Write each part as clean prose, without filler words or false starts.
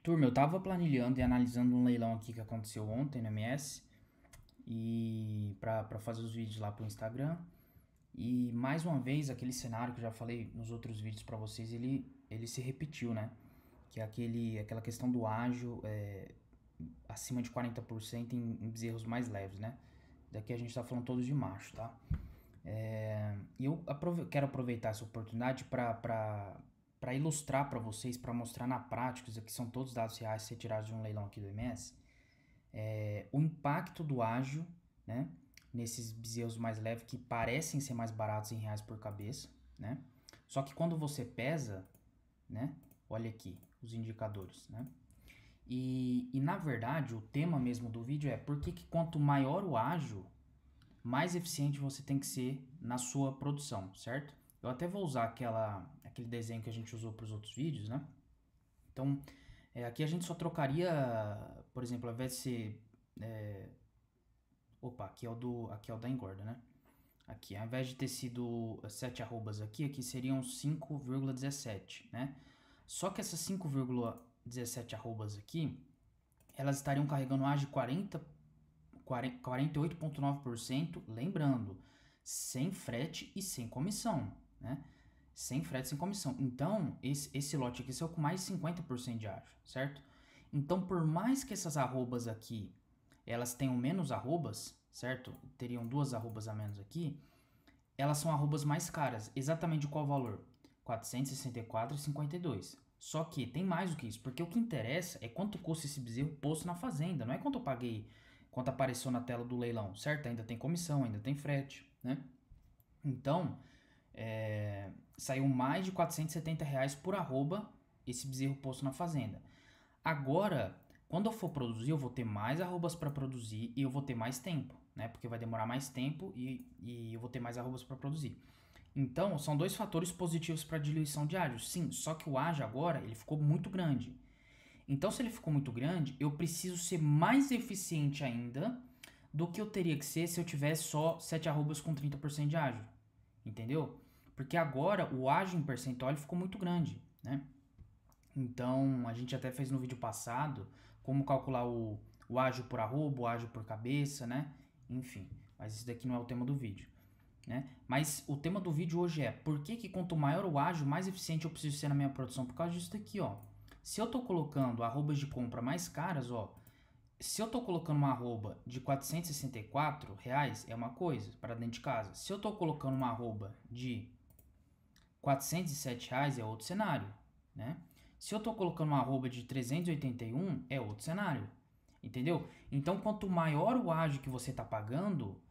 Turma, eu tava planilhando e analisando um leilão aqui que aconteceu ontem no MS e pra fazer os vídeos lá pro Instagram. E mais uma vez, aquele cenário que eu já falei nos outros vídeos pra vocês, ele se repetiu, né? Que é aquela questão do ágio acima de 40% em bezerros mais leves, né? Daqui a gente tá falando todos de macho, tá? E eu quero aproveitar essa oportunidade para ilustrar para vocês, para mostrar na prática, isso aqui são todos dados reais retirados de um leilão aqui do MS, o impacto do ágio, né, nesses bezerros mais leves que parecem ser mais baratos em reais por cabeça, né? Só que quando você pesa, né, olha aqui os indicadores, né? E na verdade o tema mesmo do vídeo é por que quanto maior o ágio, mais eficiente você tem que ser na sua produção, certo? Eu até vou usar aquele desenho que a gente usou para os outros vídeos, né? Então, aqui a gente só trocaria, por exemplo, ao invés de ser... aqui é o da engorda, né? Aqui, ao invés de ter sido 7 arrobas aqui seriam 5,17, né? Só que essas 5,17 arrobas aqui, elas estariam carregando ágio 48,9%, lembrando, sem frete e sem comissão, né? Sem frete e sem comissão. Então, esse lote aqui saiu com mais de 50% de ágio, certo? Então, por mais que essas arrobas aqui, elas tenham menos arrobas, certo? Teriam duas arrobas a menos aqui, elas são arrobas mais caras. Exatamente de qual valor? R$ 464,52. Só que tem mais do que isso, porque o que interessa é quanto custa esse bezerro posto na fazenda, não é quanto eu paguei, quanto apareceu na tela do leilão, certo? Ainda tem comissão, ainda tem frete, né? Então, saiu mais de R$ 470 por arroba esse bezerro posto na fazenda. Agora, quando eu for produzir, eu vou ter mais arrobas para produzir e eu vou ter mais tempo, né? Porque vai demorar mais tempo e eu vou ter mais arrobas para produzir. Então, são dois fatores positivos para a diluição de ágio. Sim, só que o ágio agora, ele ficou muito grande. Então, se ele ficou muito grande, eu preciso ser mais eficiente ainda do que eu teria que ser se eu tivesse só 7 arrobas com 30% de ágio. Entendeu? Porque agora o ágio em percentual ele ficou muito grande, né? Então, a gente até fez no vídeo passado como calcular o ágio por arroba, o ágio por cabeça, né? Enfim, mas isso daqui não é o tema do vídeo, né? Mas o tema do vídeo hoje é por que quanto maior o ágio, mais eficiente eu preciso ser na minha produção? Por causa disso daqui, ó. Se eu tô colocando arrobas de compra mais caras, ó, se eu tô colocando uma arroba de R$ 464 é uma coisa para dentro de casa. Se eu tô colocando uma arroba de R$ 407 é outro cenário, né? Se eu tô colocando uma arroba de 381 é outro cenário, entendeu? Então, quanto maior o ágio que você tá pagando,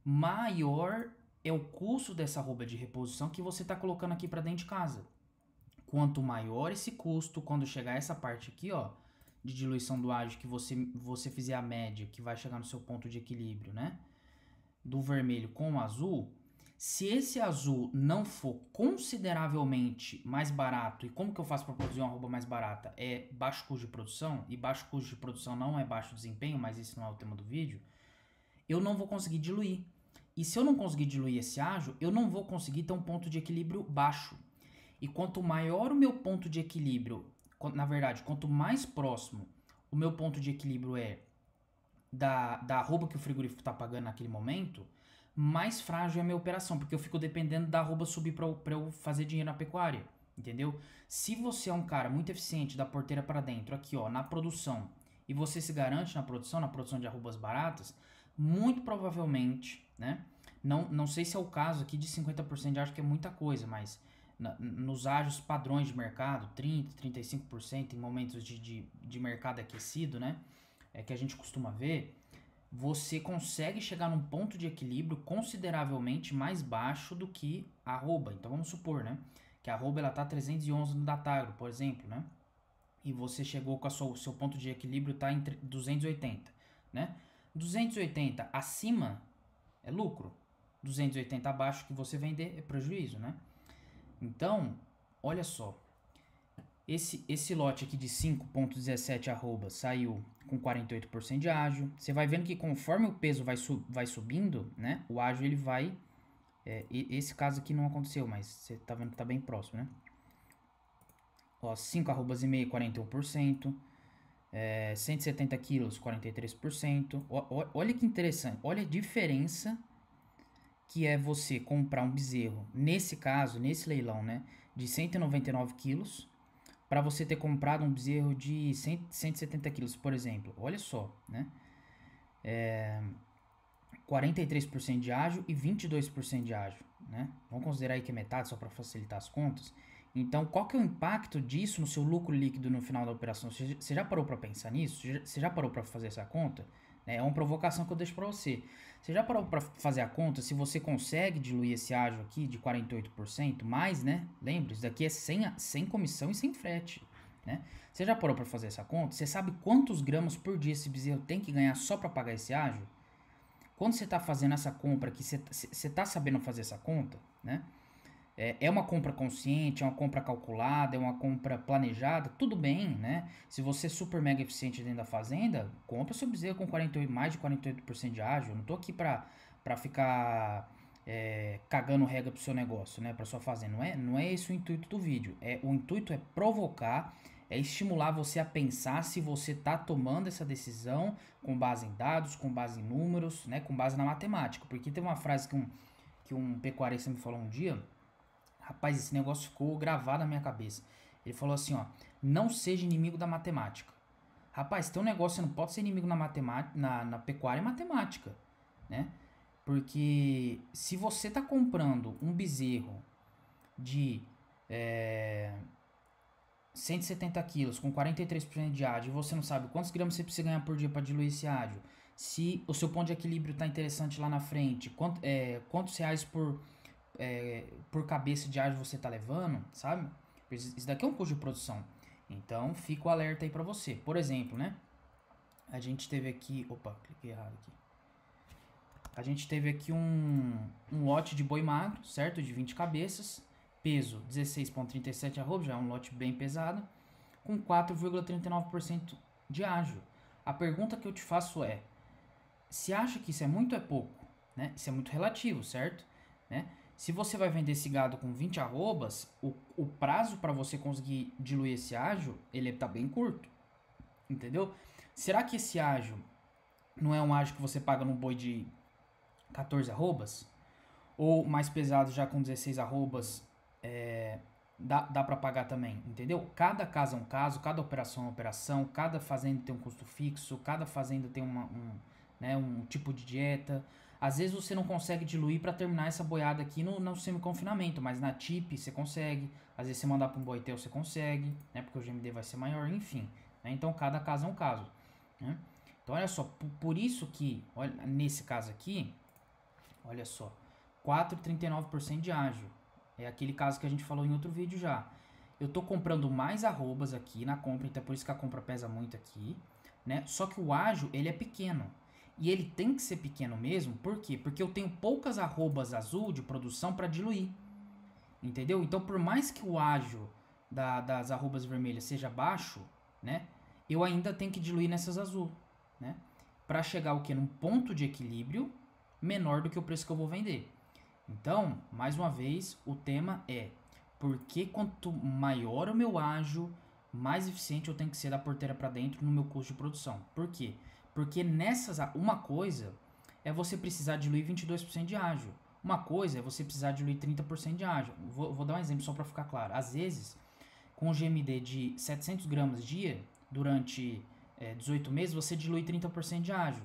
maior é o custo dessa arroba de reposição que você tá colocando aqui para dentro de casa. Quanto maior esse custo, quando chegar essa parte aqui, ó, de diluição do ágio, que você fizer a média, que vai chegar no seu ponto de equilíbrio, né? Do vermelho com o azul, se esse azul não for consideravelmente mais barato, e como que eu faço para produzir uma arroba mais barata? É baixo custo de produção, e baixo custo de produção não é baixo desempenho, mas esse não é o tema do vídeo, eu não vou conseguir diluir. E se eu não conseguir diluir esse ágio, eu não vou conseguir ter um ponto de equilíbrio baixo. E quanto maior o meu ponto de equilíbrio, na verdade, quanto mais próximo o meu ponto de equilíbrio é da arroba que o frigorífico está pagando naquele momento, mais frágil é a minha operação, porque eu fico dependendo da arroba subir para eu fazer dinheiro na pecuária, entendeu? Se você é um cara muito eficiente da porteira para dentro, aqui ó, na produção, e você se garante na produção de arrobas baratas, muito provavelmente, né? Não sei se é o caso aqui de 50%, acho que é muita coisa, mas nos ágios padrões de mercado, 30%, 35% em momentos de mercado aquecido, né? Que a gente costuma ver, você consegue chegar num ponto de equilíbrio consideravelmente mais baixo do que a arroba. Então vamos supor, né? Que a arroba ela tá 311 no Datagro, por exemplo, né? E você chegou com o seu ponto de equilíbrio tá entre 280, né? 280 acima é lucro. 280 abaixo que você vender é prejuízo, né? Então, olha só. Esse lote aqui de 5,17 arroba saiu com 48% de ágio. Você vai vendo que conforme o peso vai subindo, né? O ágio ele vai... esse caso aqui não aconteceu, mas você tá vendo que tá bem próximo, né? Ó, 5 arrobas e meio, 41%. 170 quilos, 43%. Olha que interessante, olha a diferença que é você comprar um bezerro, nesse caso, nesse leilão, né, de 199 quilos, para você ter comprado um bezerro de 170 quilos, por exemplo. Olha só, né? 43% de ágio e 22% de ágio, né? Vamos considerar aí que é metade só para facilitar as contas. Então, qual que é o impacto disso no seu lucro líquido no final da operação? Você já parou para pensar nisso? Você já parou para fazer essa conta? É uma provocação que eu deixo para você. Você já parou para fazer a conta se você consegue diluir esse ágio aqui de 48%, mais, né? Lembre, isso daqui é sem comissão e sem frete, né? Você já parou para fazer essa conta? Você sabe quantos gramas por dia esse bezerro tem que ganhar só para pagar esse ágio? Quando você está fazendo essa compra aqui, você está sabendo fazer essa conta, né? É uma compra consciente, é uma compra calculada, é uma compra planejada, tudo bem, né? Se você é super mega eficiente dentro da fazenda, compra seu bezerro com 48, mais de 48% de ágio. Eu não tô aqui para ficar cagando regra pro seu negócio, né? Pra sua fazenda. Não é esse o intuito do vídeo. O intuito é provocar, é estimular você a pensar se você tá tomando essa decisão com base em dados, com base em números, né? Com base na matemática. Porque tem uma frase que um pecuarista me falou um dia. Rapaz, esse negócio ficou gravado na minha cabeça. Ele falou assim, ó, não seja inimigo da matemática. Rapaz, teu negócio você não pode ser inimigo na matemática, na pecuária e matemática, né? Porque se você tá comprando um bezerro de 170 quilos com 43% de ágio e você não sabe quantos gramas você precisa ganhar por dia para diluir esse ágio, se o seu ponto de equilíbrio tá interessante lá na frente, quantos reais por cabeça de ágio você tá levando, sabe? Isso daqui é um custo de produção. Então, fica o alerta aí pra você. Por exemplo, né? A gente teve aqui... Opa, cliquei errado aqui. A gente teve aqui um lote de boi magro, certo? De 20 cabeças. Peso 16,37 arroba, já é um lote bem pesado. Com 4,39% de ágio. A pergunta que eu te faço é... Se acha que isso é muito ou é pouco? Né? Isso é muito relativo, certo? Né? Se você vai vender esse gado com 20 arrobas, o prazo para você conseguir diluir esse ágio, ele tá bem curto. Entendeu? Será que esse ágio não é um ágio que você paga num boi de 14 arrobas? Ou mais pesado, já com 16 arrobas, dá para pagar também, entendeu? Cada caso é um caso, cada operação é uma operação, cada fazenda tem um custo fixo, cada fazenda tem um tipo de dieta. Às vezes você não consegue diluir para terminar essa boiada aqui no semi-confinamento, mas na TIP você consegue. Às vezes você mandar para um boitel você consegue, né? Porque o GMD vai ser maior, enfim. Né? Então cada caso é um caso. Né? Então olha só, por isso que, olha, nesse caso aqui, olha só, 4,39% de ágio. É aquele caso que a gente falou em outro vídeo já. Eu tô comprando mais arrobas aqui na compra, então é por isso que a compra pesa muito aqui, né? Só que o ágio, ele é pequeno. E ele tem que ser pequeno mesmo, por quê? Porque eu tenho poucas arrobas azul de produção para diluir. Entendeu? Então, por mais que o ágio das arrobas vermelhas seja baixo, né? Eu ainda tenho que diluir nessas azul, né? Para chegar o quê? Num ponto de equilíbrio menor do que o preço que eu vou vender. Então, mais uma vez, o tema é porque quanto maior o meu ágio, mais eficiente eu tenho que ser da porteira para dentro no meu custo de produção. Por quê? Porque uma coisa é você precisar diluir 22% de ágio. Uma coisa é você precisar diluir 30% de ágio. Vou dar um exemplo só para ficar claro. Às vezes, com o GMD de 700 gramas dia, durante 18 meses, você dilui 30% de ágio.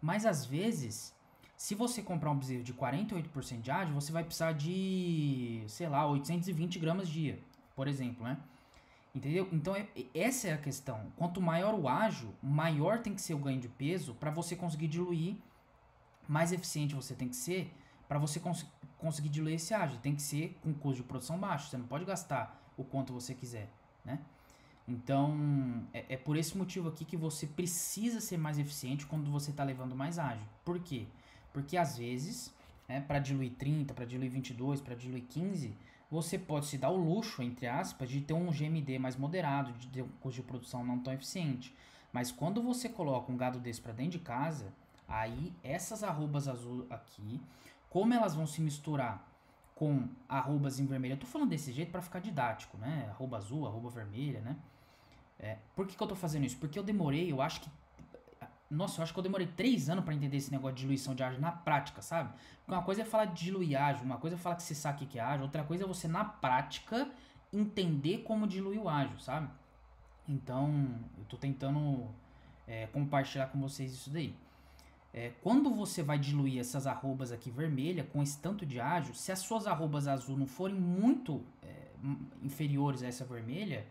Mas às vezes, se você comprar um bezerro de 48% de ágio, você vai precisar de, sei lá, 820 gramas dia, por exemplo, né? Entendeu? Então, essa é a questão. Quanto maior o ágio, maior tem que ser o ganho de peso para você conseguir diluir. Mais eficiente você tem que ser para você conseguir diluir esse ágio. Tem que ser com custo de produção baixo. Você não pode gastar o quanto você quiser, né? Então, é por esse motivo aqui que você precisa ser mais eficiente quando você está levando mais ágio. Por quê? Porque às vezes, né, para diluir 30, para diluir 22, para diluir 15, você pode se dar o luxo, entre aspas, de ter um GMD mais moderado, de ter um custo de produção não tão eficiente. Mas quando você coloca um gado desse para dentro de casa, aí essas arrobas azul aqui, como elas vão se misturar com arrobas em vermelho? Eu tô falando desse jeito para ficar didático, né? Arroba azul, arroba vermelha, né? Por que eu tô fazendo isso? Porque eu demorei, eu acho que. Nossa, eu acho que eu demorei 3 anos pra entender esse negócio de diluição de ágio na prática, sabe? Porque uma coisa é falar de diluir ágio, uma coisa é falar que você sabe o que é ágio, outra coisa é você, na prática, entender como diluir o ágio, sabe? Então, eu tô tentando compartilhar com vocês isso daí. Quando você vai diluir essas arrobas aqui vermelha com esse tanto de ágio, se as suas arrobas azul não forem muito inferiores a essa vermelha,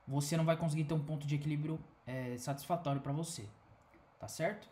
você não vai conseguir ter um ponto de equilíbrio satisfatório para você, tá certo?